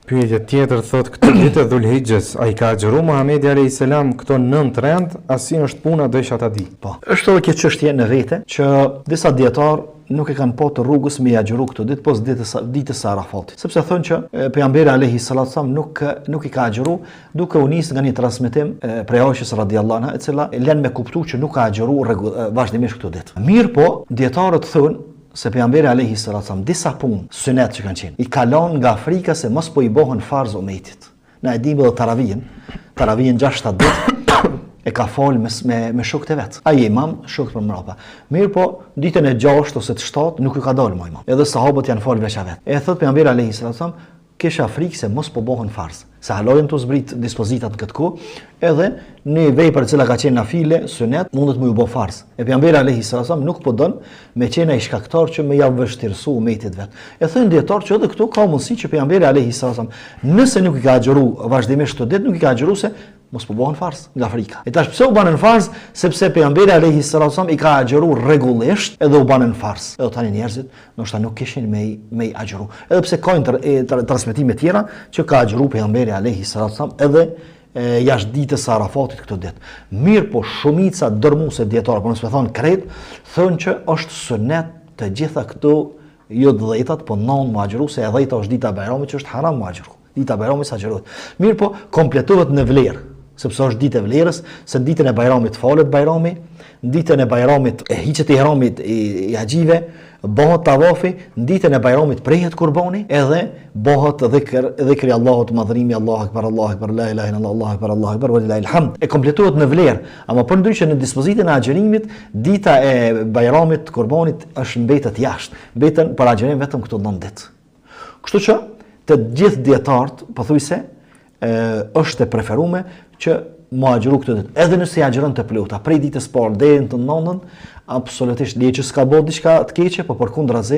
Pyetja tjetër thot këtë ditë e Dhulhijhes, a I ka agjëruar Muhamedi alayhis salam këto 9 rend, asi është puna doisha ta di. Po. Është edhe kjo çështje në vete që disa dietar nuk e kanë pa të rrugës me agjëru këtë ditë pas ditës së Arafatit. Sepse thonë që pejgamberi alayhis salam nuk I ka agjëru duke u nisë nga një transmetim prej Aishës radhiyallahu anha, e cila lën me kuptuar që nuk ka agjëru vazhdimisht këtë ditë. Mirë po, dietarët thonë se pejgamberi alayhis salam disa punë sunet që kanë qenë I kalon nga frika se mos po I bëhen farz umetit. Na e dimë edhe taravijën 6-7 ditë e ka fol me shokët e vet. Ai imam, shokët për mbrapa. Mirë po, ditën e 6 ose të 7 nuk I ka dalë më imam. Edhe sahabët janë fol veç vet. E thot pejgamberi alayhis salam, kisha frikë se mos po bëhen farz. Se halojnë të zbrit dispozitat në këtë kohë, edhe në vepër e cila ka qenë nafile, sunet, mundet më ju bë farz. E pejgamberi alayhis salam nuk po don me qenë ai shkaktar që më ja vështirësu umetit vet. E thënë dietar që edhe këtu ka mundësi që pejgamberi alayhis salam, nëse nuk I ka agjëru vazhdimisht këtë ditë, nuk I ka agjëru se mos po bëhen farz nga frika. E tash pse u banën farz? Sepse pejgamberi alayhis salam I ka agjëru rregullisht edhe u banën farz. Edhe tani njerëzit ndoshta nuk kishin me agjëru. Edhe pse ka transmetime tjera që ka agjëru pejgamberi alayhis salam edhe jashtë ditës së Arafatit këtë ditë. Mirë po shumica dërmuese dietar, po nëse thon kret, thonë që është sunet të gjitha këto jo 10-tat, po 9 mu agjëru, se e 10-ta është dita e Bajramit që është haram mu agjëru. Dita e Bajramit s'agjërohet. Mirë po kompletohet në vlerë, sepse është ditë e vlerës, se ditën e Bajramit falet Bajrami, ditën e Bajramit hiqet ihramit I haxhive, bëhet tavafi, ditën e Bajramit prehet kurbani, edhe bëhet dhikri Allahut, madhrimi Allahu akbar, la ilaha illallah, Allahu akbar, walillahil hamd. E kompletohet në vlerë, ama përndryshe në dispozitën e agjërimit, dita e Bajramit kurbanit është mbetet jashtë. Mbeten për agjërim vetëm këto 9 ditë. Kështu që të gjithë dietarët pothuajse është e preferuar që më agjëru këtë ditë. Edhe nëse agjëron të plota, prej ditës parë deri në të 9-ën, absolutisht le që s'ka bërë diçka të keqe, por përkundrazi